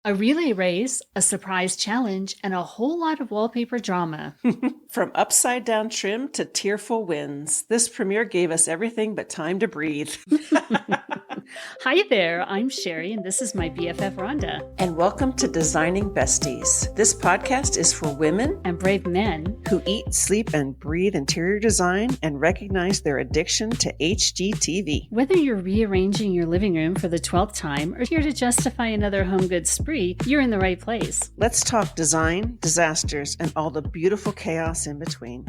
A relay race, a surprise challenge, and a whole lot of wallpaper drama. From upside down trim to tearful winds, this premiere gave us everything but time to breathe. Hi there, I'm Shari, and this is my BFF Rhonda. And welcome to Designing Besties. This podcast is for women and brave men who eat, sleep, and breathe interior design and recognize their addiction to HGTV. Whether you're rearranging your living room for the 12th time or here to justify another home goods spree, you're in the right place. Let's talk design, disasters, and all the beautiful chaos in between.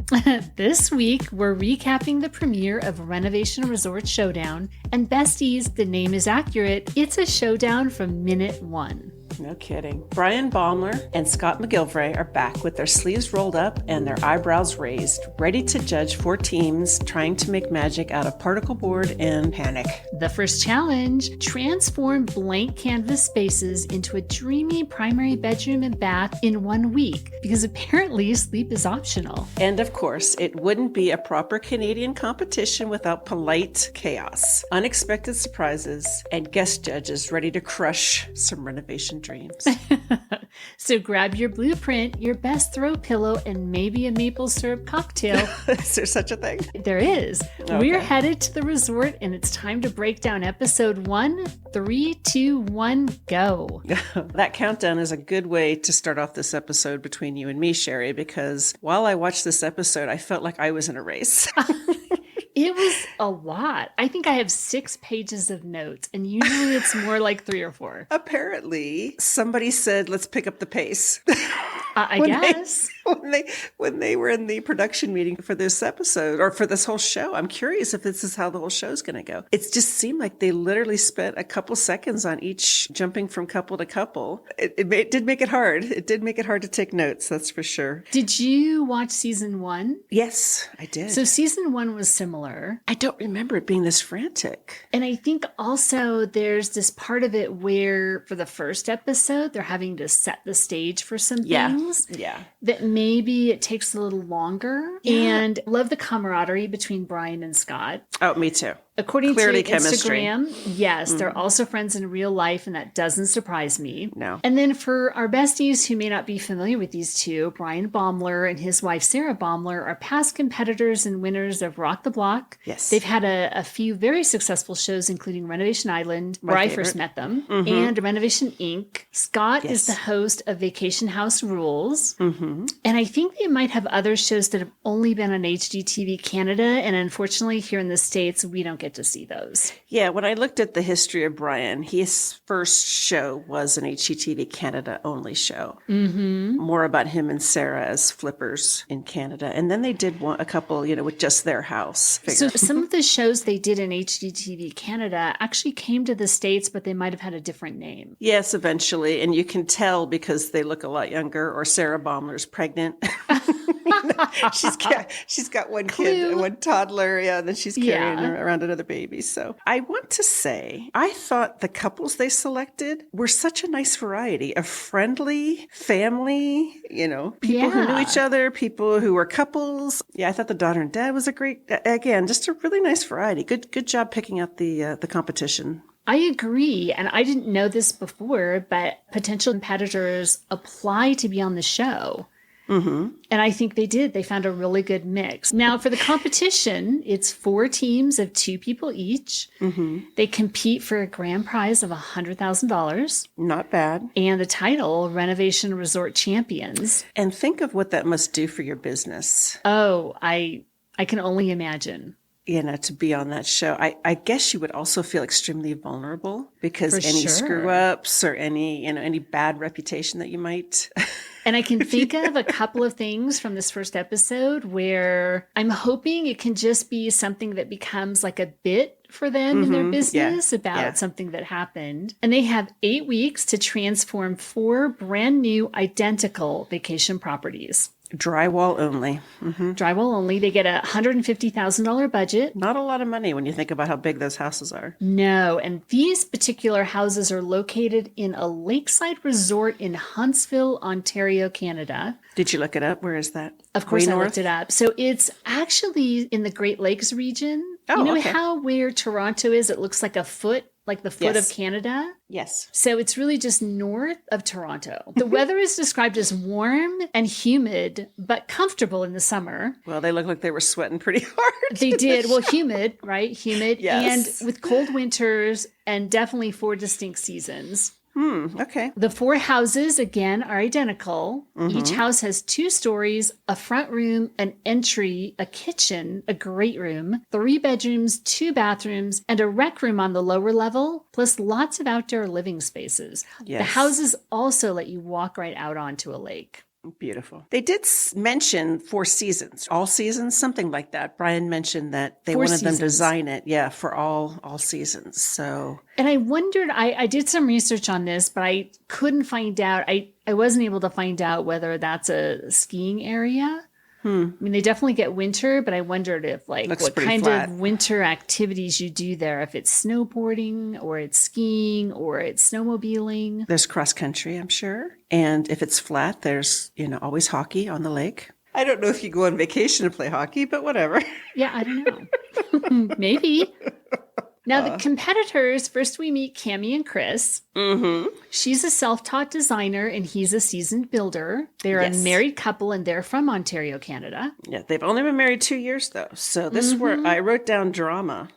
This week, we're recapping the premiere of Renovation Resort Showdown, and Besties, the name is accurate, it's a showdown from minute one. No kidding. Baeumler and Scott McGillivray are back with their sleeves rolled up and their eyebrows raised, ready to judge 4 teams trying to make magic out of particle board and panic. The first challenge, transform blank canvas spaces into a dreamy primary bedroom and bath in 1 week, because apparently sleep is optional. And of course, it wouldn't be a proper Canadian competition without polite chaos, unexpected surprises, and guest judges ready to crush some renovation dreams. So grab your blueprint, your best throw pillow, and maybe a maple syrup cocktail. Is there such a thing? There is. Okay. We're headed to the resort, and it's time to break down episode 1. 3, 2, 1, go. That countdown is a good way to start off this episode between you and me, Shari, because while I watched this episode, I felt like I was in a race. It was a lot. I think I have 6 pages of notes, and usually it's more like 3 or 4. Apparently, somebody said, let's pick up the pace. I guess. When they were in the production meeting for this episode, or for this whole show, I'm curious if this is how the whole show's going to go. It just seemed like they literally spent a couple seconds on each jumping from couple to couple. It did make it hard. It did make it hard to take notes, that's for sure. Did you watch season 1? Yes, I did. So season 1 was similar. I don't remember it being this frantic. And I think also there's this part of it where for the first episode, they're having to set the stage for some things. Yeah. That maybe it takes a little longer. Yeah. And love the camaraderie between Brian and Scott. Oh, me too. According Clearly to chemistry. Instagram, yes, they're also friends in real life, and that doesn't surprise me. No. And then for our besties who may not be familiar with these two, Brian Baeumler and his wife Sarah Baeumler are past competitors and winners of Rock the Block. Yes. They've had a few very successful shows, including Renovation Island, where I first met them, and Renovation Inc. Scott is the host of Vacation House Rules. And I think they might have other shows that have only been on HGTV Canada, and unfortunately here in the States, we don't get to see those. Yeah, when I looked at the history of Brian, his first show was an HGTV Canada only show. More about him and Sarah as flippers in Canada. And then they did a couple, with just their house. So some of the shows they did in HGTV Canada actually came to the States, but they might have had a different name. Yes, eventually. And you can tell because they look a lot younger, or Sarah Baumler's pregnant. she's got one kid, one toddler, and then she's carrying around another baby. So I want to say, I thought the couples they selected were such a nice variety of friendly family, people who knew each other, people who were couples. Yeah, I thought the daughter and dad was a great, again, just a really nice variety. Good job picking out the competition. I agree. And I didn't know this before, but potential competitors apply to be on the show. And I think they did. They found a really good mix. Now, for the competition, it's 4 teams of 2 people each. They compete for a grand prize of $100,000. Not bad. And the title, Renovation Resort Champions. And think of what that must do for your business. Oh, I can only imagine. To be on that show. I guess you would also feel extremely vulnerable because any sure. screw-ups or any bad reputation that you might... And I can think of a couple of things from this first episode where I'm hoping it can just be something that becomes like a bit for them in their business about something that happened. And they have 8 weeks to transform 4 brand new identical vacation properties. Drywall only. Drywall only. They get a $150,000 budget. Not a lot of money when you think about how big those houses are. No, and these particular houses are located in a lakeside resort in Huntsville, Ontario, Canada. Did you look it up? Where is that? Of course, I looked it up. So it's actually in the Great Lakes region. Oh, how where Toronto is, it looks like a foot like the foot Yes. of Canada. Yes. So it's really just north of Toronto. The weather is described as warm and humid, but comfortable in the summer. Well, they look like they were sweating pretty hard. They did. Well, humid, right? Humid. Yes. And with cold winters and definitely 4 distinct seasons. Okay. The 4 houses, again, are identical. Each house has 2 stories, a front room, an entry, a kitchen, a great room, 3 bedrooms, 2 bathrooms, and a rec room on the lower level, plus lots of outdoor living spaces. Yes. The houses also let you walk right out onto a lake. Beautiful. They did mention 4 seasons, all seasons, something like that. Brian mentioned that they 4 wanted them to seasons. design it, for all seasons. So, And I wondered, I did some research on this, but I couldn't find out. I wasn't able to find out whether that's a skiing area. I mean, they definitely get winter, but I wondered if Looks what pretty kind flat. of winter activities you do there, if it's snowboarding or it's skiing or it's snowmobiling. there's cross country, I'm sure. And if it's flat, there's, always hockey on the lake. I don't know if you go on vacation to play hockey, but whatever. Yeah, I don't know. Maybe. Now, the competitors, first we meet Cammie and Chris. She's a self-taught designer and he's a seasoned builder. They're Yes. a married couple and they're from Ontario, Canada. Yeah, they've only been married 2 years, though. So this is where I wrote down drama.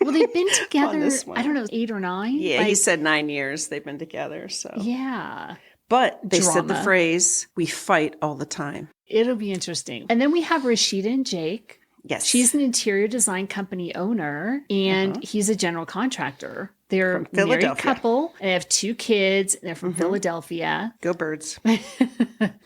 Well, they've been together, this one. I don't know, 8 or 9? Yeah, he said 9 years they've been together. So, Yeah. but they said the Drama. phrase, "We fight all the time." It'll be interesting. And then we have Rashida and Jake. Yes, She's an interior design company owner, and he's a general contractor. They're a married Philadelphia. couple, and they have 2 kids, and they're from Philadelphia. go Birds.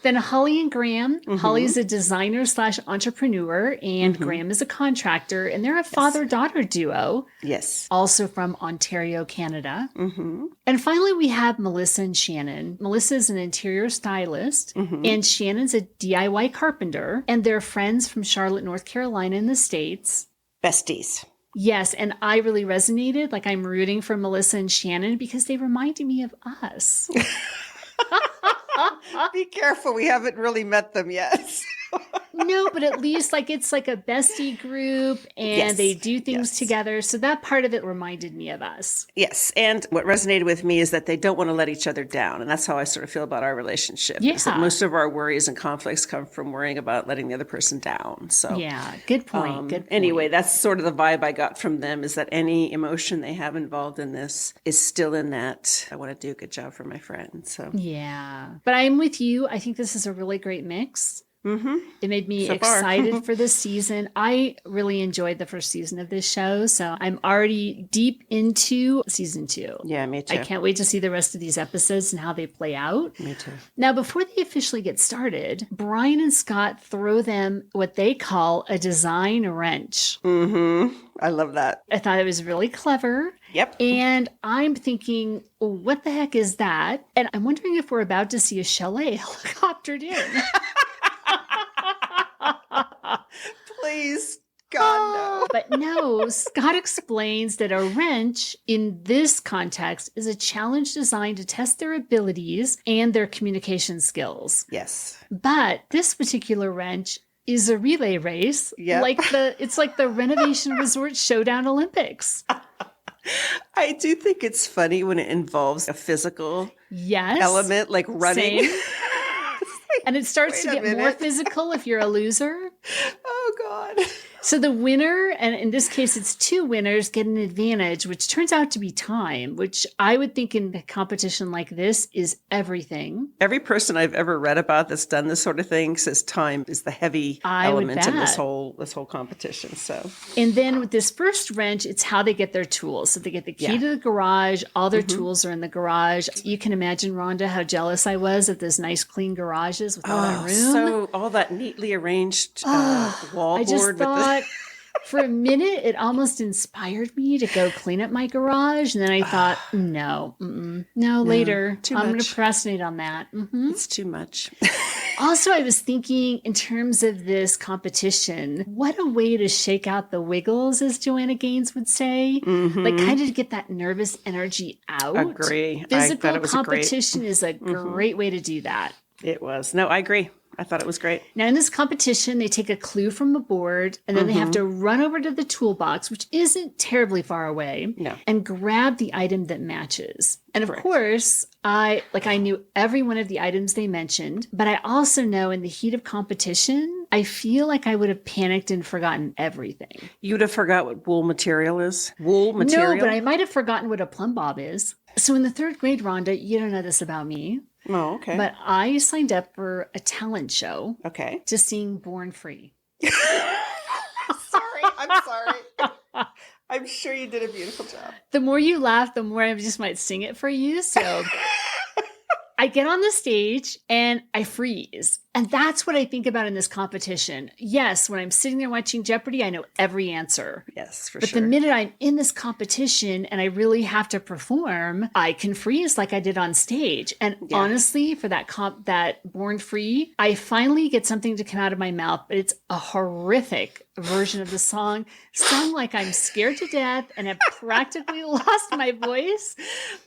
Then Holly and Graham. Holly's a designer / entrepreneur, and Graham is a contractor, and they're a father-daughter duo, Yes, also from Ontario, Canada. And finally, we have Melissa and Shannon. Melissa is an interior stylist, and Shannon's a DIY carpenter, and they're friends from Charlotte, North Carolina in the States. besties. Yes, and I really resonated. Like, I'm rooting for Melissa and Shannon because they reminded me of us. Be careful, we haven't really met them yet. No, but at least it's like a bestie group and Yes, they do things yes. together. So that part of it reminded me of us. Yes, and what resonated with me is that they don't want to let each other down, and that's how I sort of feel about our relationship. is that Yeah. most of our worries and conflicts come from worrying about letting the other person down. So Yeah, good point. Good point. Anyway, that's sort of the vibe I got from them, is that any emotion they have involved in this is still in that, I want to do a good job for my friend. So Yeah. But I'm with you. I think this is a really great mix. It made me So far. excited for this season. I really enjoyed the first season of this show. So I'm already deep into season 2. yeah, me too. I can't wait to see the rest of these episodes and how they play out. Me too. Now, before they officially get started, Brian and Scott throw them what they call a design wrench. I love that. I thought it was really clever. Yep. And I'm thinking, what the heck is that? And I'm wondering if we're about to see a chalet helicoptered in. Please, God, no. But no, Scott explains that a wrench in this context is a challenge designed to test their abilities and their communication skills. Yes. But this particular wrench is a relay race. Yep. It's like the Renovation Resort Showdown Olympics. I do think it's funny when it involves a physical Yes. element, like running. Same. And it starts to Wait a get more minute. physical if you're a loser. Oh, God. So the winner, and in this case, it's 2 winners, get an advantage, which turns out to be time, which I would think in a competition like this is everything. Every person I've ever read about that's done this sort of thing says time is the heavy I would element in this bet. whole competition. So And then with this first wrench, it's how they get their tools. So they get the key Yeah. to the garage. All their tools are in the garage. You can imagine, Rhonda, how jealous I was of those nice, clean garages with all that room. so all that neatly arranged wall I just board with thought for a minute, it almost inspired me to go clean up my garage. And then I thought, no, later. too I'm going much. to procrastinate on that. it's too much. Also, I was thinking in terms of this competition, what a way to shake out the wiggles, as Joanna Gaines would say. Like kind of to get that nervous energy out. Agree. I thought Physical it was a great- competition is a great way to do that. It was. No, I agree. I thought it was great. Now, in this competition, they take a clue from a board, and then they have to run over to the toolbox, which isn't terribly far away, and grab the item that matches. And of course, I knew every one of the items they mentioned, but I also know in the heat of competition, I feel like I would have panicked and forgotten everything. You would have forgot what wool material is? Wool material? No, but I might have forgotten what a plumb bob is. So in the 3rd grade, Rhonda, you don't know this about me. Oh, okay. But I signed up for a talent show. Okay. To sing Born Free. I'm sorry. I'm sure you did a beautiful job. The more you laugh, the more I just might sing it for you. So I get on the stage and I freeze. And that's what I think about in this competition. Yes, when I'm sitting there watching Jeopardy, I know every answer. Yes, for sure. But the minute I'm in this competition and I really have to perform, I can freeze like I did on stage. And honestly, for that Born Free, I finally get something to come out of my mouth, but it's a horrific version of the song, sung like I'm scared to death and have practically lost my voice.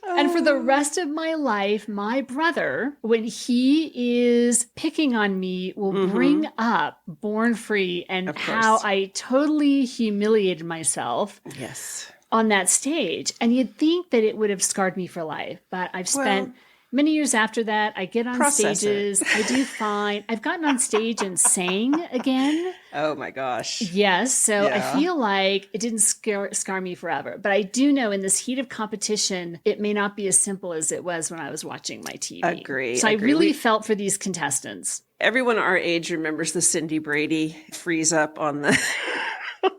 And for the rest of my life, my brother, when he is picking on me, will bring up Born Free and how I totally humiliated myself. Yes. On that stage. And you'd think that it would have scarred me for life, but I've spent many years after that. I get on stages. I do fine. I've gotten on stage and sang again. Oh my gosh. Yes. So I feel like it didn't scar me forever. But I do know in this heat of competition, it may not be as simple as it was when I was watching my TV. Agree. So I really felt for these contestants. Everyone our age remembers the Cindy Brady freeze up on the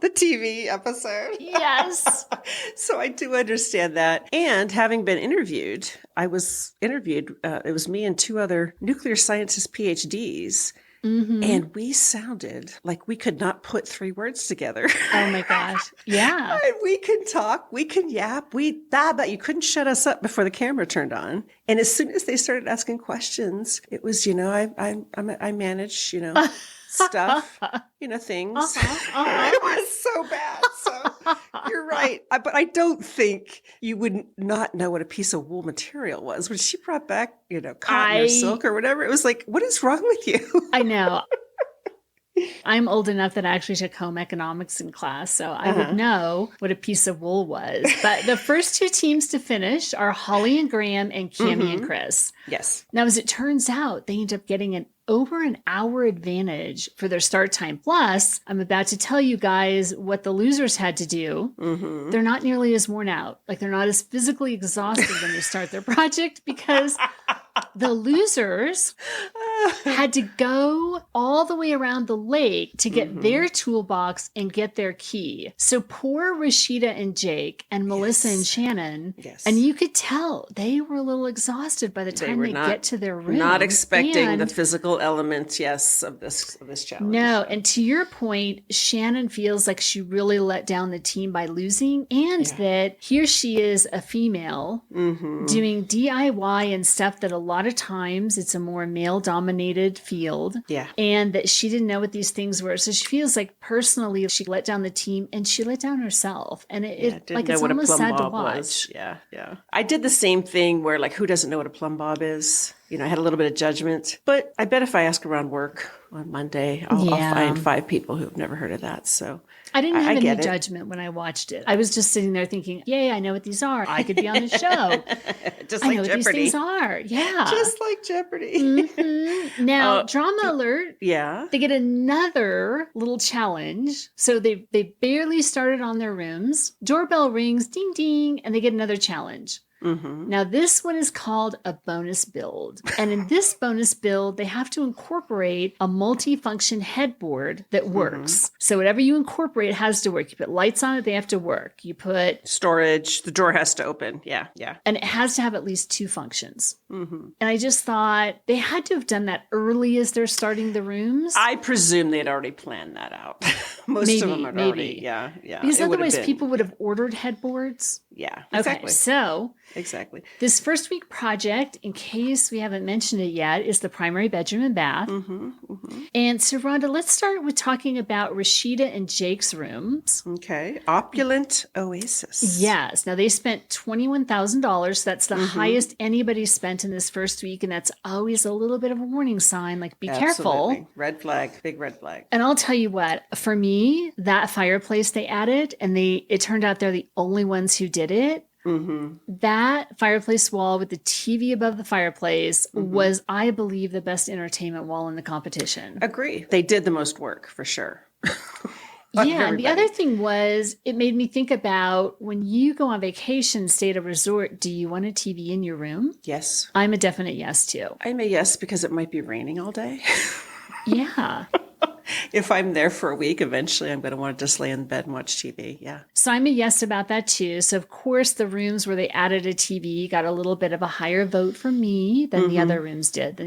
the TV episode. Yes. So I do understand that. And having been interviewed, I was interviewed, it was me and 2 other nuclear scientist PhDs. And we sounded like we could not put 3 words together. Oh my gosh. Yeah. And we can talk, we can yap, but you couldn't shut us up before the camera turned on. And as soon as they started asking questions, it was, I manage, stuff, things. It was so bad. So you're right. But I don't think you would not know what a piece of wool material was. When she brought back, cotton or silk or whatever, it was like, what is wrong with you? I know. I'm old enough that I actually took home economics in class, so I would know what a piece of wool was. But the first 2 teams to finish are Holly and Graham and Cammie and Chris. Yes. Now, as it turns out, they end up getting over an hour advantage for their start time. Plus, I'm about to tell you guys what the losers had to do. They're not nearly as worn out. Like, they're not as physically exhausted when they start their project because the losers had to go all the way around the lake to get their toolbox and get their key. So poor Rashida and Jake and Melissa and Shannon, and you could tell they were a little exhausted by the time they get to their room. Not expecting the physical elements, of this challenge. No, and to your point, Shannon feels like she really let down the team by losing, and that here she is, a female, doing DIY and stuff that a lot of times it's a more male-dominated field. Yeah. And that she didn't know what these things were. So she feels like personally she let down the team and she let down herself. And it's almost sad to watch. Yeah. I did the same thing where who doesn't know what a plumb bob is? I had a little bit of judgment. But I bet if I ask around work on Monday, I'll find 5 people who have never heard of that. So I didn't have any judgment when I watched it. I was just sitting there thinking, yay, I know what these are. I could be on the show. Just like I know Jeopardy. What these things are. Yeah. Just like Jeopardy. Now, drama alert. Yeah. They get another little challenge. So they barely started on their rooms. Doorbell rings, ding, ding, and they get another challenge. Now, this one is called a bonus build. And in this bonus build, they have to incorporate a multi-function headboard that works. So whatever you incorporate has to work. You put lights on it, they have to work. You put storage, the door has to open. Yeah. And it has to have at least 2 functions. And I just thought they had to have done that early as they're starting the rooms. I presume they'd already planned that out. Most of them had already. Yeah. Because otherwise people would have ordered headboards. Yeah, exactly. Okay, so exactly. This first week project, in case we haven't mentioned it yet, is the primary bedroom and bath. And so, Rhonda, let's start with talking about Rashida and Jake's rooms. Okay. Opulent oasis. Yes. Now, they spent $21,000. That's the highest anybody spent in this first week. And that's always a little bit of a warning sign. Like, be careful. Red flag. Big red flag. And I'll tell you what, for me, that fireplace they added, and it turned out they're the only ones who did it. That fireplace wall with the TV above the fireplace was, I believe, the best entertainment wall in the competition. Agree. They did the most work, for sure. Yeah, and the other thing was, it made me think about when you go on vacation, stay at a resort, do you want a TV in your room? Yes. I'm a definite yes, too. I'm a yes because it might be raining all day. Yeah. If I'm there for a week, eventually I'm going to want to just lay in bed and watch TV. Yeah. So I'm a yes about that too. So of course the rooms where they added a TV got a little bit of a higher vote from me than the other rooms did.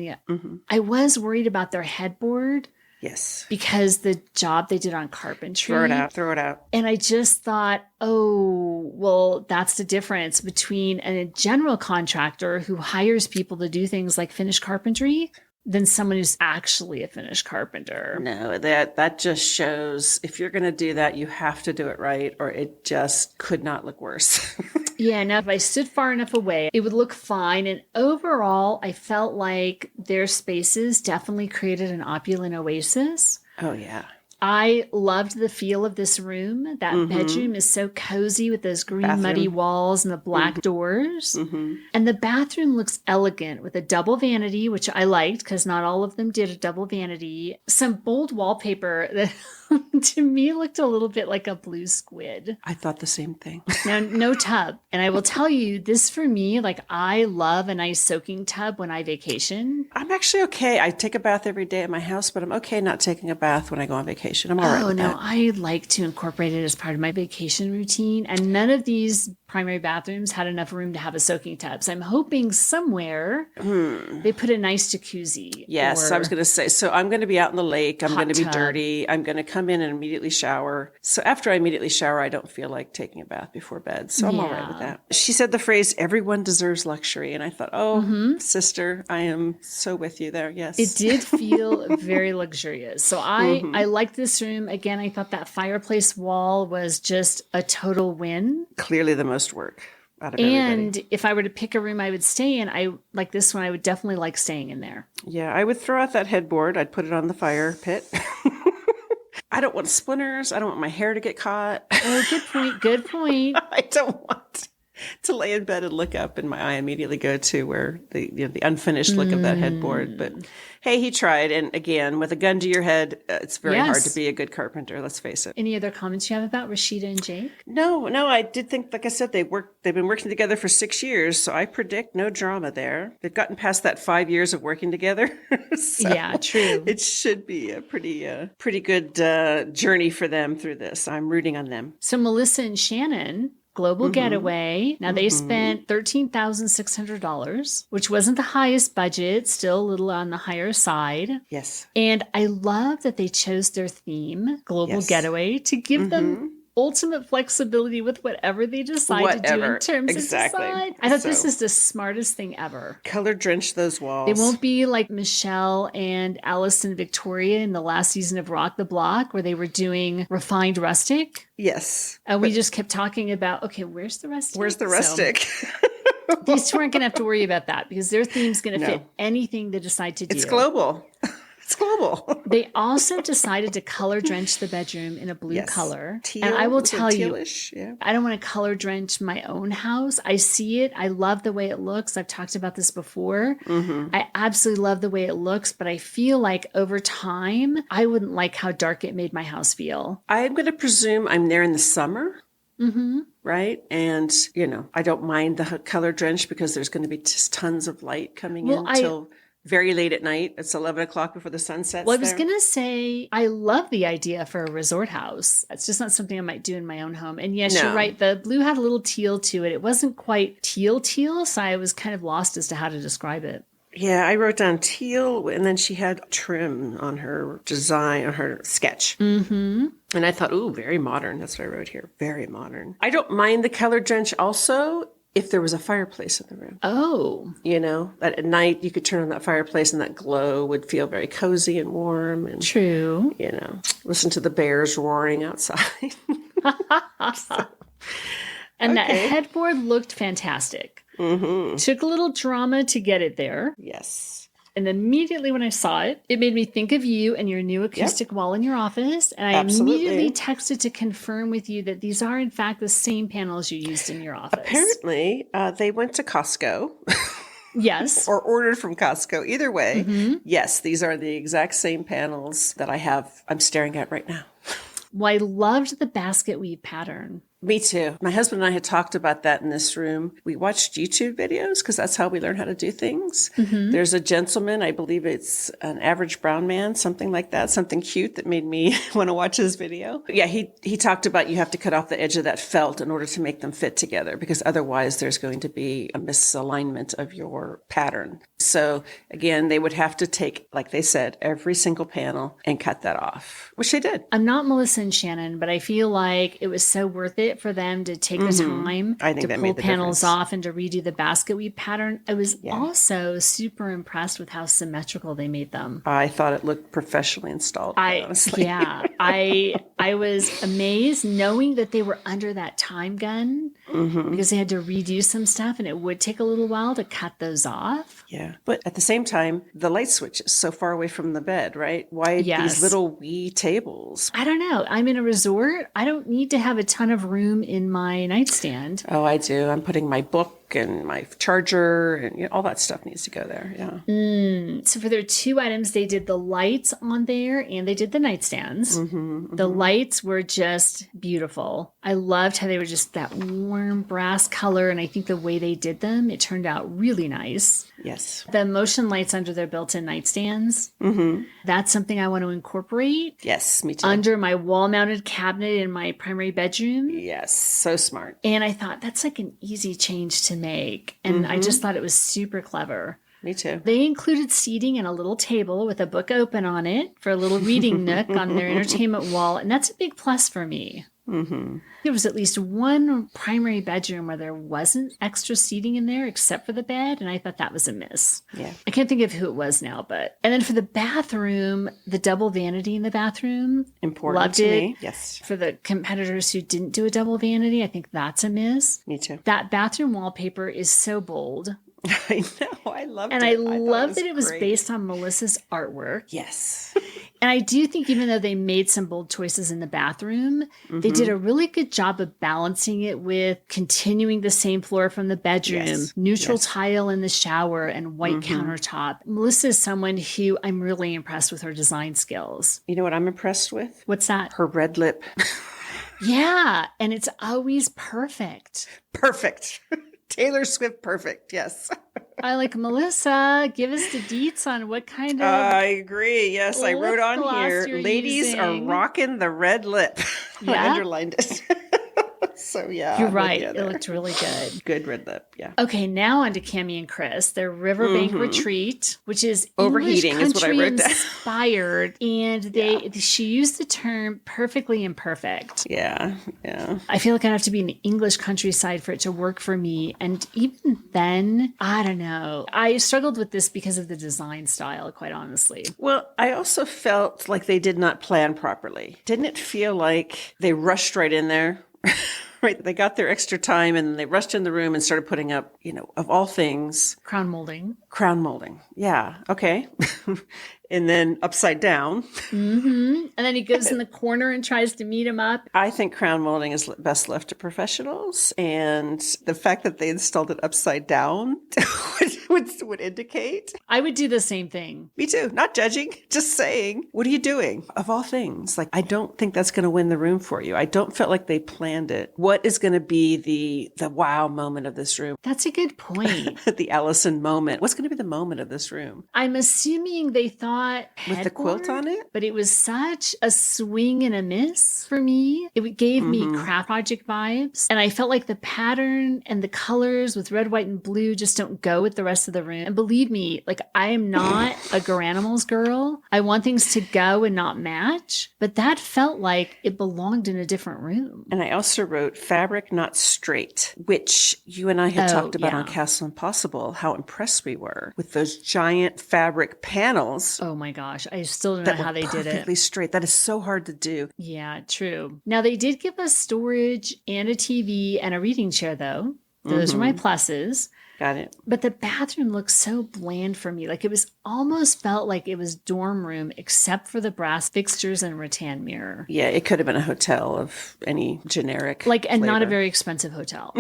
I was worried about their headboard. Yes. Because the job they did on carpentry. Throw it out. And I just thought, oh, well, that's the difference between a general contractor who hires people to do things like finish carpentry than someone who's actually a finished carpenter. No, that just shows if you're going to do that, you have to do it right, or it just could not look worse. Yeah, now if I stood far enough away, it would look fine. And overall, I felt like their spaces definitely created an opulent oasis. Oh, yeah. I loved the feel of this room. That bedroom is so cozy with those green muddy walls and the black doors. And the bathroom looks elegant with a double vanity, which I liked because not all of them did a double vanity. Some bold wallpaper that to me looked a little bit like a blue squid. I thought the same thing. Now, no tub. And I will tell you, this for me, like I love a nice soaking tub when I vacation. I'm actually okay. I take a bath every day at my house, but I'm okay not taking a bath when I go on vacation. I'm all right with that. I like to incorporate it as part of my vacation routine. And none of these primary bathrooms had enough room to have a soaking tub. So I'm hoping somewhere they put a nice jacuzzi. Yes, I was going to say. So I'm going to be out in the lake. I'm going to be dirty. I'm going to come in and immediately shower. So after I immediately shower, I don't feel like taking a bath before bed. So I'm all right with that. She said the phrase, everyone deserves luxury. And I thought, sister, I am so with you there. Yes. It did feel very luxurious. So I liked this room. Again, I thought that fireplace wall was just a total win. Clearly the most work out of everybody. And if I were to pick a room I would stay in, I like this one. I would definitely like staying in there. Yeah, I would throw out that headboard. I'd put it on the fire pit. I don't want splinters. I don't want my hair to get caught. Oh, good point. Good point. I don't want to lay in bed and look up and my eye immediately go to where the unfinished look of that headboard. But hey, he tried. And again, with a gun to your head, it's very hard to be a good carpenter. Let's face it. Any other comments you have about Rashida and Jake? No, I did think, like I said, they've been working together for 6 years. So I predict no drama there. They've gotten past that 5 years of working together. So yeah, true. It should be a pretty good journey for them through this. I'm rooting on them. So Melissa and Shannon, Global Getaway. Now they spent $13,600, which wasn't the highest budget, still a little on the higher side. Yes. And I love that they chose their theme, Global Getaway, to give them ultimate flexibility with whatever they decide to do in terms of design. I thought this is the smartest thing ever. Color drench those walls. They won't be like Michelle and Allison Victoria in the last season of Rock the Block, where they were doing refined rustic. Yes. And we just kept talking about, okay, where's the rustic? Where's the rustic? So, these two aren't going to have to worry about that because their theme's going to fit anything they decide to do. It's global. It's global. They also decided to color drench the bedroom in a blue color. Teal, and I will tell you, yeah. I don't want to color drench my own house. I see it. I love the way it looks. I've talked about this before. I absolutely love the way it looks, but I feel like over time, I wouldn't like how dark it made my house feel. I'm going to presume I'm there in the summer. Right? And, I don't mind the color drench because there's going to be just tons of light coming in until very late at night. It's 11 o'clock before the sun sets. Well, I was going to say, I love the idea for a resort house. It's just not something I might do in my own home. And yes, you're right. The blue had a little teal to it. It wasn't quite teal, so I was kind of lost as to how to describe it. Yeah, I wrote down teal, and then she had trim on her design, on her sketch. And I thought, ooh, very modern. That's what I wrote here. Very modern. I don't mind the color drench also, if there was a fireplace in the room. Oh. You know, that at night you could turn on that fireplace and that glow would feel very cozy and warm. And, true. You know, listen to the bears roaring outside. And that headboard looked fantastic. Mm-hmm. Took a little drama to get it there. Yes. And immediately when I saw it, it made me think of you and your new acoustic wall in your office. And I immediately texted to confirm with you that these are, in fact, the same panels you used in your office. Apparently, they went to Costco. Yes. Or ordered from Costco. Either way, yes, these are the exact same panels that I'm staring at right now. Well, I loved the basket weave pattern. Me too. My husband and I had talked about that in this room. We watched YouTube videos because that's how we learn how to do things. Mm-hmm. There's a gentleman, I believe it's an average brown man, something like that, something cute that made me want to watch his video. Yeah, he talked about you have to cut off the edge of that felt in order to make them fit together because otherwise there's going to be a misalignment of your pattern. So again, they would have to take, like they said, every single panel and cut that off, which they did. I'm not Melissa and Shannon, but I feel like it was so worth it for them to take the time to pull panels off and to redo the basket weave pattern. I was also super impressed with how symmetrical they made them. I thought it looked professionally installed, honestly. Yeah. I was amazed knowing that they were under that time gun because they had to redo some stuff and it would take a little while to cut those off. Yeah. But at the same time, the light switch is so far away from the bed, right? Why these little wee tables? I don't know. I'm in a resort. I don't need to have a ton of room in my nightstand. Oh, I do. I'm putting my book and my charger and all that stuff needs to go there. Yeah. So for their 2 items, they did the lights on there and they did the nightstands. The lights were just beautiful. I loved how they were just that warm brass color. And I think the way they did them, it turned out really nice. Yes. The motion lights under their built-in nightstands. That's something I want to incorporate. Yes, me too. Under my wall-mounted cabinet in my primary bedroom. Yes, so smart. And I thought that's like an easy change to make. And I just thought it was super clever. Me too. They included seating and a little table with a book open on it for a little reading nook on their entertainment wall. And that's a big plus for me. There was at least one primary bedroom where there wasn't extra seating in there except for the bed. And I thought that was a miss. Yeah. I can't think of who it was now, but. And then for the bathroom, the double vanity in the bathroom. Important loved to it. me. Yes. For the competitors who didn't do a double vanity, I think that's a miss. Me too. That bathroom wallpaper is so bold. I know. I loved it. And I love that it was based on Melissa's artwork. Yes. And I do think even though they made some bold choices in the bathroom, they did a really good job of balancing it with continuing the same floor from the bedroom, neutral tile in the shower, and white countertop. Melissa is someone who I'm really impressed with her design skills. You know what I'm impressed with? What's that? Her red lip. Yeah. And it's always perfect. Perfect. Taylor Swift perfect, yes. I like, Melissa, give us the deets on what kind of... I agree, yes. I wrote on here, ladies using. are rocking the red lip. I underlined it. So, yeah. You're right. It looked really good. Good red lip, yeah. Okay, now on to Cammie and Chris. Their Riverbank Retreat, which is overheating English is what I wrote down. Inspired, and she used the term perfectly imperfect. Yeah, yeah. I feel like I have to be in the English countryside for it to work for me. And even then, I don't know. I struggled with this because of the design style, quite honestly. Well, I also felt like they did not plan properly. Didn't it feel like they rushed right in there? Right, they got their extra time and they rushed in the room and started putting up, of all things. Crown molding. Crown molding. Yeah. Okay. And then upside down. And then he goes in the corner and tries to meet him up. I think crown molding is best left to professionals. And the fact that they installed it upside down would indicate. I would do the same thing. Me too. Not judging, just saying, what are you doing? Of all things, I don't think that's going to win the room for you. I don't feel like they planned it. What is going to be the wow moment of this room? That's a good point. The Allison moment. What's going to be the moment of this room? I'm assuming they thought with the quilt on it? But it was such a swing and a miss for me. It gave me craft project vibes. And I felt like the pattern and the colors with red, white, and blue just don't go with the rest rest of the room. And believe me, like I am not a Garanimals girl. I want things to go and not match, but that felt like it belonged in a different room. And I also wrote fabric not straight, which you and I had talked about on Castle Impossible, how impressed we were with those giant fabric panels. Oh my gosh. I still don't know how they did it. Perfectly straight. That is so hard to do. Yeah, true. Now they did give us storage and a TV and a reading chair though. Those were my pluses. Got it. But the bathroom looks so bland for me. Like it was almost felt like it was dorm room except for the brass fixtures and rattan mirror. Yeah, it could have been a hotel of any generic and flavor. Not a very expensive hotel.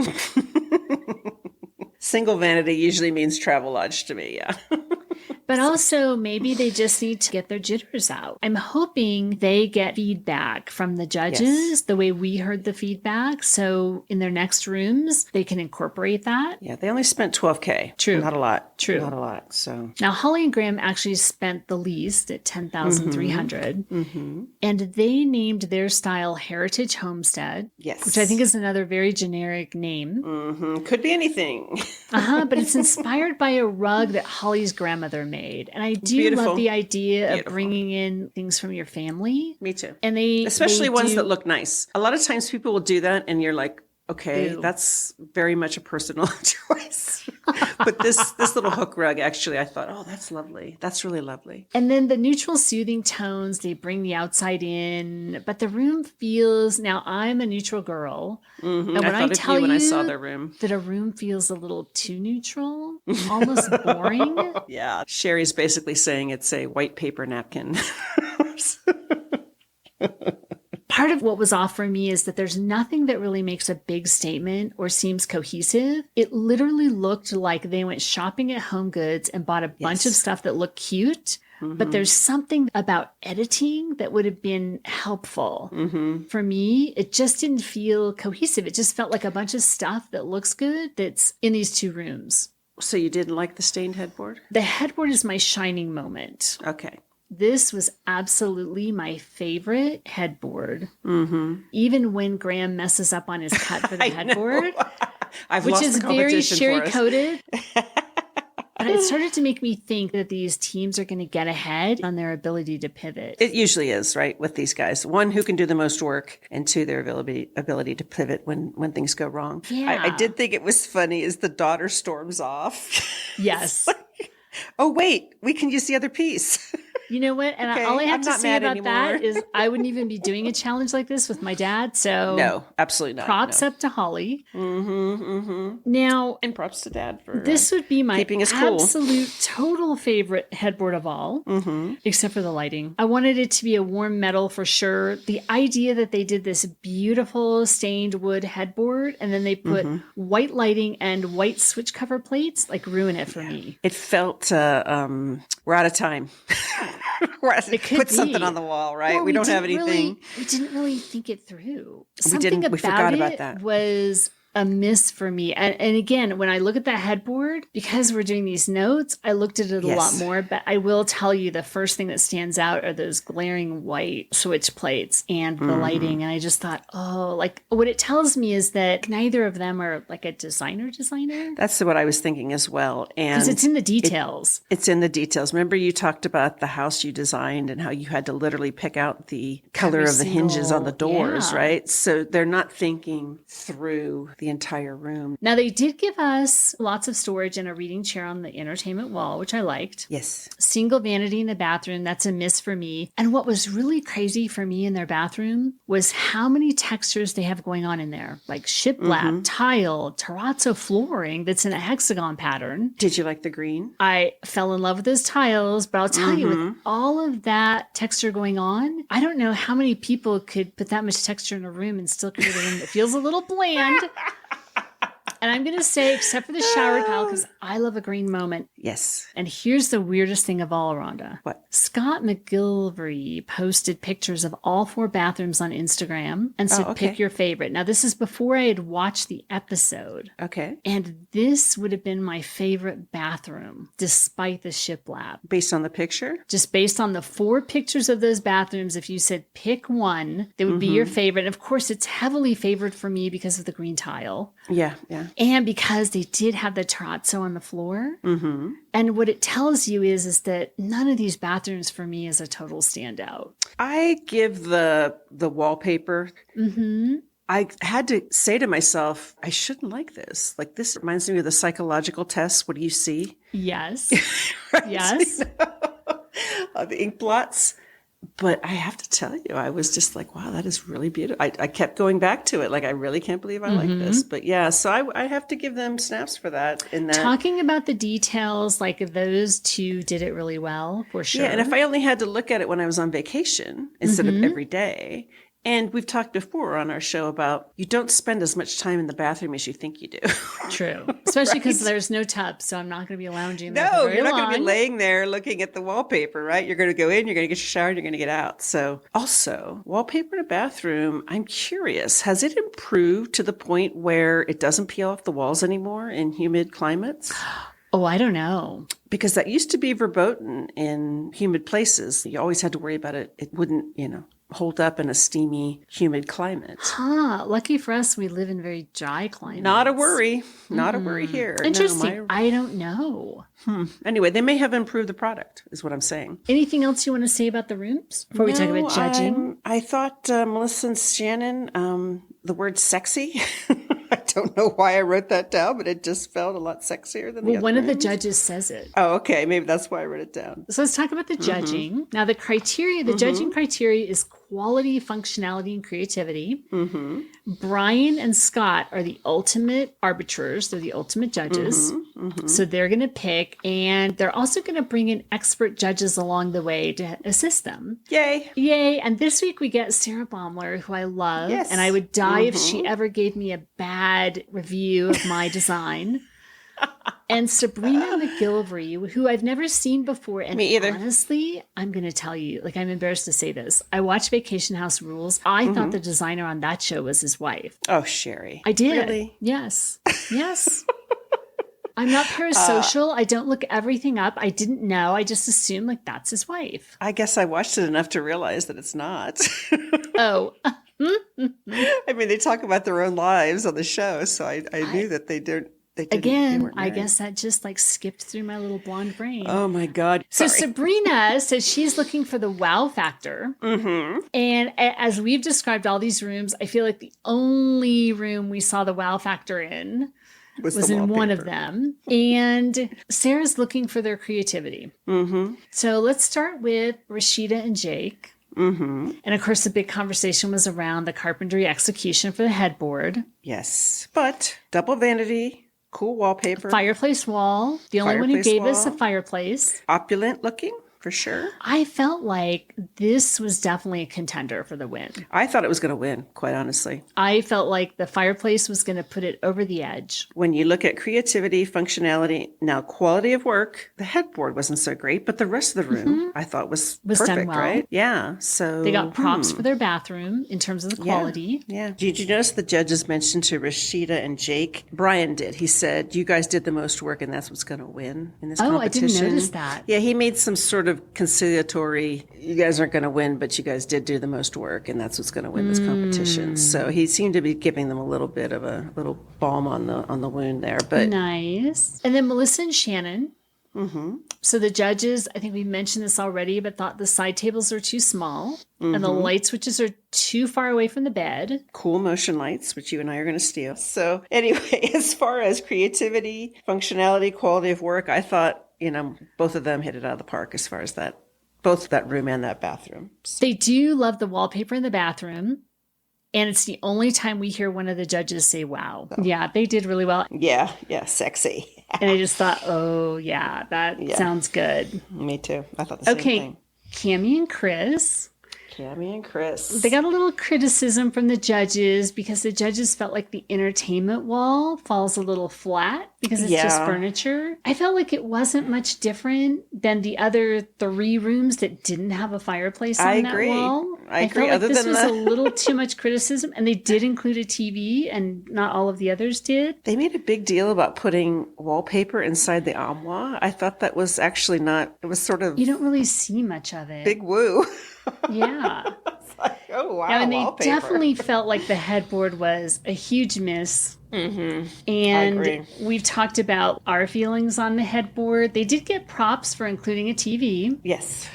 Single vanity usually means Travelodge to me, yeah. But also maybe they just need to get their jitters out. I'm hoping they get feedback from the judges the way we heard the feedback. So in their next rooms, they can incorporate that. Yeah, they only spent $12K. True. Not a lot. True. Not a lot. So now Holly and Graham actually spent the least at $10,300. And they named their style Heritage Homestead. Yes. Which I think is another very generic name. Could be anything. But it's inspired by a rug that Holly's grandmother made. And I do love the idea of bringing in things from your family. Me too. And especially ones that look nice. A lot of times people will do that and you're like, okay, that's very much a personal choice. But this little hook rug, actually, I thought, oh, that's lovely. That's really lovely. And then the neutral soothing tones, they bring the outside in. But the room feels, now I'm a neutral girl. And when I tell you when I saw their room, that a room feels a little too neutral, almost boring. Yeah. Sherry's basically saying it's a white paper napkin. Part of what was off for me is that there's nothing that really makes a big statement or seems cohesive. It literally looked like they went shopping at Home Goods and bought a bunch of stuff that looked cute. But there's something about editing that would have been helpful. For me, it just didn't feel cohesive. It just felt like a bunch of stuff that looks good that's in these two rooms. So you didn't like the stained headboard? The headboard is my shining moment. Okay. This was absolutely my favorite headboard. Even when Graham messes up on his cut for the headboard, which is very Sherry coated. And it started to make me think that these teams are going to get ahead on their ability to pivot. It usually is, right, with these guys. One, who can do the most work, and two, their ability to pivot when things go wrong. Yeah. I did think it was funny as the daughter storms off. Yes. Oh, wait, we can use the other piece. You know what? And all I have to say about that is I wouldn't even be doing a challenge like this with my dad. So no, absolutely not. Props up to Holly. Now, and props to Dad for this would be my keeping us cool. Absolute total favorite headboard of all, except for the lighting. I wanted it to be a warm metal for sure. The idea that they did this beautiful stained wood headboard and then they put white lighting and white switch cover plates, like ruin it for me. It felt we're out of time. Put something on the wall, right? Well, we don't have anything. We didn't really think it through. We forgot about that. Was a miss for me. And again, when I look at that headboard, because we're doing these notes, I looked at it a lot more. But I will tell you the first thing that stands out are those glaring white switch plates and the lighting. And I just thought, oh, like what it tells me is that neither of them are like a designer. That's what I was thinking as well. And because it's in the details. It's in the details. Remember you talked about the house you designed and how you had to literally pick out the color of the hinges on the doors, right? So they're not thinking through the entire room. Now, they did give us lots of storage and a reading chair on the entertainment wall, which I liked. Yes. Single vanity in the bathroom. That's a miss for me. And what was really crazy for me in their bathroom was how many textures they have going on in there, like shiplap, tile, terrazzo flooring that's in a hexagon pattern. Did you like the green? I fell in love with those tiles, but I'll tell you, with all of that texture going on, I don't know how many people could put that much texture in a room and still create a room that feels a little bland. And I'm going to say, except for the shower towel, because I love a green moment. Yes. And here's the weirdest thing of all, Rhonda. What? Scott McGillivray posted pictures of all 4 bathrooms on Instagram and said, pick your favorite. Now, this is before I had watched the episode. Okay. And this would have been my favorite bathroom, despite the shiplap. Based on the picture? Just based on the 4 pictures of those bathrooms, if you said pick one, that would be your favorite. And of course, it's heavily favored for me because of the green tile. Yeah, yeah. And because they did have the terrazzo on the floor. Mm-hmm. And what it tells you is that none of these bathrooms for me is a total standout. I give the wallpaper. Mm-hmm. I had to say to myself, I shouldn't like this. Like, this reminds me of the psychological test. What do you see? Yes. Right? Yes. The ink blots. But I have to tell you, I was just like, wow, that is really beautiful. I kept going back to it. Like, I really can't believe I like this. But yeah, so I have to give them snaps for that. Talking about the details, like those two did it really well, for sure. Yeah, and if I only had to look at it when I was on vacation instead of every day. And we've talked before on our show about you don't spend as much time in the bathroom as you think you do. True. Especially because there's no tub, so I'm not going to be lounging there No, for very you're not long. going to be laying there looking at the wallpaper, right? You're going to go in, you're going to get your shower, and you're going to get out. So also, wallpaper in a bathroom, I'm curious, has it improved to the point where it doesn't peel off the walls anymore in humid climates? Oh, I don't know. Because that used to be verboten in humid places. You always had to worry about it. It wouldn't, hold up in a steamy, humid climate. Lucky for us, we live in very dry climates. Not a worry. Not a worry here. Interesting. No, I don't know. Anyway, they may have improved the product, is what I'm saying. Anything else you want to say about the rooms before we talk about judging? I thought Melissa and Shannon, the word sexy. I don't know why I wrote that down, but it just felt a lot sexier than the other one of the rooms. judges says it. Oh, okay. Maybe that's why I wrote it down. So let's talk about the judging. Now, the judging criteria is quality, functionality, and creativity. Brian and Scott are the ultimate arbiters. They're the ultimate judges. So they're going to pick, and they're also going to bring in expert judges along the way to assist them. Yay. Yay. And this week we get Sarah Baeumler, who I love. Yes. And I would die if she ever gave me a bad review of my design. And Sabrina McGillivray, who I've never seen before. And me either. Honestly, I'm going to tell you, I'm embarrassed to say this. I watched Vacation House Rules. I thought the designer on that show was his wife. Oh, Shari. I did. Really? Yes. Yes. I'm not parasocial. I don't look everything up. I didn't know. I just assumed that's his wife. I guess I watched it enough to realize that it's not. Oh. I mean, they talk about their own lives on the show, so I knew that they didn't. Again, I guess that just skipped through my little blonde brain. Oh my God. So Sorry. Sabrina says she's looking for the wow factor. And as we've described all these rooms, I feel like the only room we saw the wow factor in was in one of them. And Sarah's looking for their creativity. So let's start with Rashida and Jake. And of course, the big conversation was around the carpentry execution for the headboard. Yes. But double vanity. Cool wallpaper. Fireplace wall. The only one who gave us a fireplace. Opulent looking, for sure. I felt like this was definitely a contender for the win. I thought it was going to win, quite honestly. I felt like the fireplace was going to put it over the edge. When you look at creativity, functionality, now quality of work, the headboard wasn't so great, but the rest of the room I thought was perfect, done well. Right? Yeah. So they got props for their bathroom in terms of the quality. Yeah. Did you notice the judges mentioned to Rashida and Jake? Brian did. He said, you guys did the most work and that's what's going to win in this competition. I didn't notice that. Yeah, he made some sort of conciliatory, you guys aren't going to win, but you guys did do the most work and that's what's going to win this competition. So he seemed to be giving them a little bit of a little balm on the wound there. But nice. And then Melissa and Shannon. So the judges, I think we mentioned this already, but thought the side tables are too small and the light switches are too far away from the bed. Cool motion lights, which you and I are going to steal. So anyway, as far as creativity, functionality, quality of work, I thought, both of them hit it out of the park as far as that, both that room and that bathroom. So. They do love the wallpaper in the bathroom. And it's the only time we hear one of the judges say, wow. Oh. Yeah, they did really well. Yeah, sexy. And I just thought, oh, yeah, that sounds good. Me too. I thought the same thing. Okay, Cammie and Chris. They got a little criticism from the judges because the judges felt like the entertainment wall falls a little flat because it's just furniture. I felt like it wasn't much different than the other 3 rooms that didn't have a fireplace on that wall. I agree. Felt like this was a little too much criticism, and they did include a TV, and not all of the others did. They made a big deal about putting wallpaper inside the armoire. I thought that was actually not. It was sort of. You don't really see much of it. Big woo. Yeah. Oh, wow. And they Wallpaper. definitely felt like the headboard was a huge miss. Mm-hmm. And I agree. we've talked about our feelings on the headboard. They did get props for including a TV. Yes.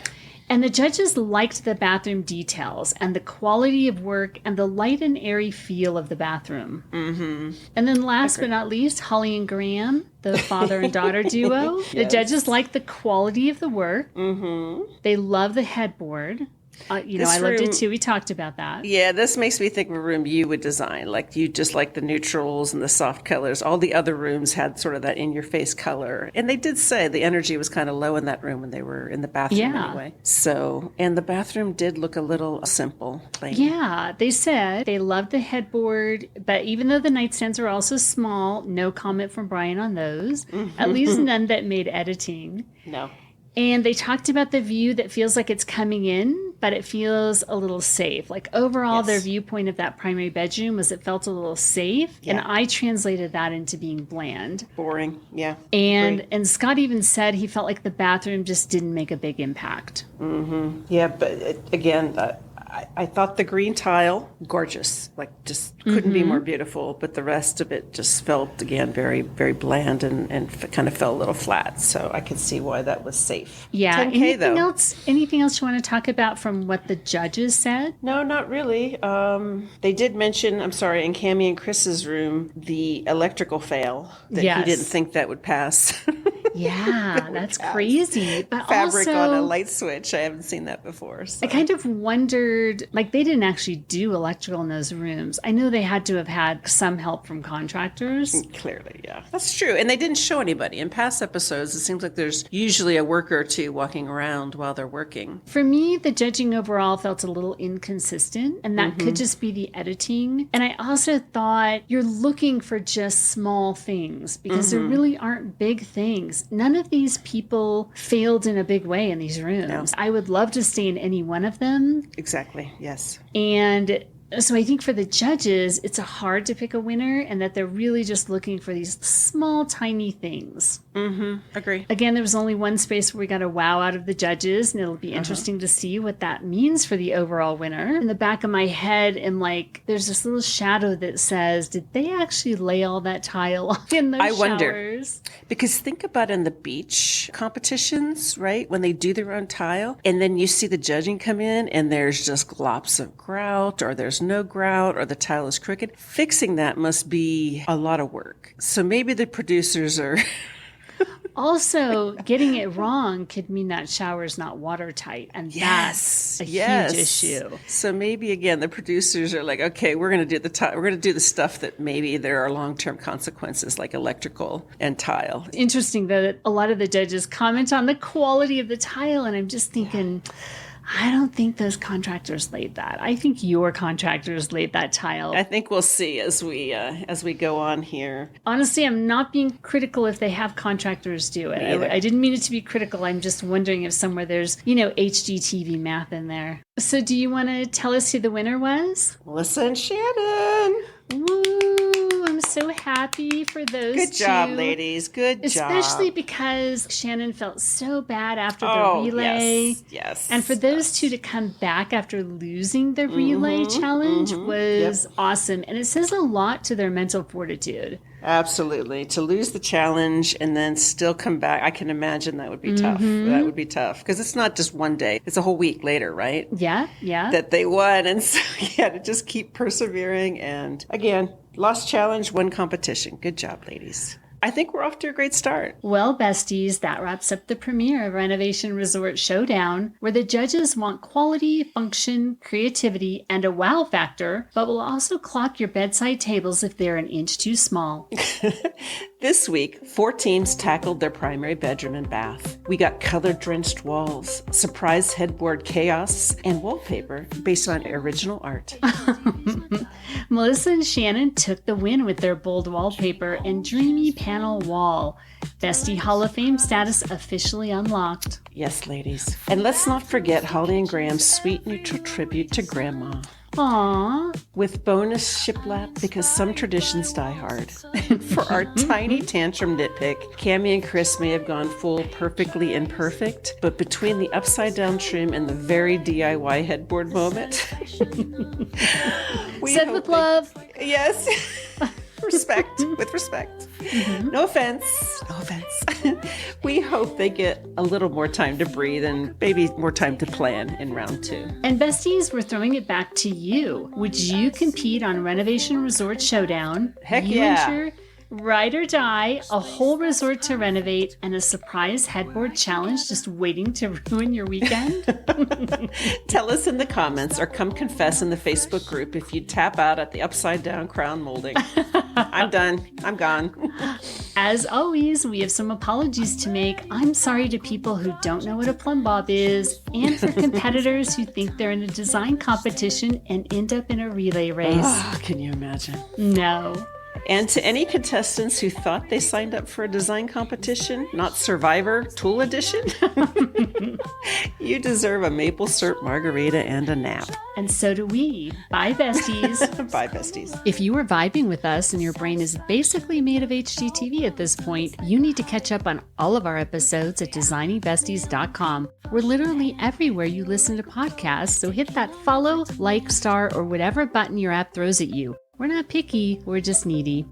And the judges liked the bathroom details and the quality of work and the light and airy feel of the bathroom. Mm-hmm. And then last but not least, Holly and Graham, the father and daughter duo. Yes. The judges liked the quality of the work. Mm-hmm. They love the headboard. I loved it too. We talked about that. Yeah, this makes me think of a room you would design. Like you just like the neutrals and the soft colors. All the other rooms had sort of that in-your-face color. And they did say the energy was kind of low in that room when they were in the bathroom anyway. So, and the bathroom did look a little simple, plain. Yeah, they said they loved the headboard, but even though the nightstands are also small, no comment from Brian on those. Mm-hmm. At least none that made editing. No. And they talked about the view that feels like it's coming in, but it feels a little safe. Like overall, their viewpoint of that primary bedroom was it felt a little safe. Yeah. And I translated that into being bland. Boring, yeah. And Scott even said he felt like the bathroom just didn't make a big impact. Mm-hmm. Yeah, but again, I thought the green tile, gorgeous, like just couldn't be more beautiful, but the rest of it just felt, again, very, very bland and kind of fell a little flat. So I could see why that was safe. Yeah. 10K, Anything else you want to talk about from what the judges said? No, not really. They did mention, in Cammie and Chris's room, the electrical fail, that he didn't think that would pass. Yeah, that's crazy. But fabric also, on a light switch. I haven't seen that before. So. I kind of wondered, like they didn't actually do electrical in those rooms. I know they had to have had some help from contractors. Clearly, yeah. That's true. And they didn't show anybody. In past episodes, it seems like there's usually a worker or two walking around while they're working. For me, the judging overall felt a little inconsistent, and that could just be the editing. And I also thought you're looking for just small things because there really aren't big things. None of these people failed in a big way in these rooms. No. I would love to stay in any one of them. Exactly, yes. And so I think for the judges, it's hard to pick a winner and that they're really just looking for these small, tiny things. Mm-hmm. Agree. Again, there was only one space where we got a wow out of the judges, and it'll be interesting to see what that means for the overall winner. In the back of my head, there's this little shadow that says, did they actually lay all that tile in those showers? Wonder. Because think about in the beach competitions, right? When they do their own tile, and then you see the judging come in, and there's just glops of grout, or there's no grout, or the tile is crooked. Fixing that must be a lot of work. So maybe the producers are... Also, getting it wrong could mean that shower's not watertight, and that's a huge issue. So maybe again, the producers are like, "Okay, we're going to do the stuff that maybe there are long-term consequences, like electrical and tile." Interesting that a lot of the judges comment on the quality of the tile, and I'm just thinking. Yeah. I don't think those contractors laid that. I think your contractors laid that tile. I think we'll see as we go on here. Honestly, I'm not being critical if they have contractors do it. I didn't mean it to be critical. I'm just wondering if somewhere there's, HGTV math in there. So do you want to tell us who the winner was? Melissa and Shannon. Woo! I'm so happy for those two. Good job, ladies. Good job. Especially because Shannon felt so bad after the relay. Yes. And for those two to come back after losing the relay challenge was awesome. And it says a lot to their mental fortitude. Absolutely. To lose the challenge and then still come back, I can imagine that would be tough. That would be tough. Because it's not just one day. It's a whole week later, right? Yeah. That they won. And so, to just keep persevering. And again, lost challenge, won competition. Good job, ladies. I think we're off to a great start. Well, besties, that wraps up the premiere of Renovation Resort Showdown, where the judges want quality, function, creativity, and a wow factor, but will also clock your bedside tables if they're an inch too small. This week, 4 teams tackled their primary bedroom and bath. We got color-drenched walls, surprise headboard chaos, and wallpaper based on original art. Melissa and Shannon took the win with their bold wallpaper and dreamy panel wall. Bestie Hall of Fame status officially unlocked. Yes, ladies. And let's not forget Holly and Graham's sweet neutral tribute to Grandma. Aww. with bonus shiplap because some traditions die hard. And for our tiny tantrum nitpick, Cammie and Chris may have gone full perfectly imperfect, but between the upside down trim and the very DIY headboard moment, said with love. Yes. Respect, with respect. Mm-hmm. No offense. No offense. We hope they get a little more time to breathe and maybe more time to plan in round 2. And besties, we're throwing it back to you. Would you compete on Renovation Resort Showdown? Heck you yeah. Enter Ride or Die, a whole resort to renovate, and a surprise headboard challenge just waiting to ruin your weekend? Tell us in the comments or come confess in the Facebook group if you tap out at the upside down crown molding. I'm done. I'm gone. As always, we have some apologies to make. I'm sorry to people who don't know what a plumb bob is, and for competitors who think they're in a design competition and end up in a relay race. Oh, can you imagine? No. And to any contestants who thought they signed up for a design competition, not Survivor Tool Edition, you deserve a maple syrup margarita and a nap. And so do we. Bye, besties. Bye, besties. If you were vibing with us and your brain is basically made of HGTV at this point, you need to catch up on all of our episodes at designingbesties.com. We're literally everywhere you listen to podcasts, so hit that follow, like, star, or whatever button your app throws at you. We're not picky, we're just needy.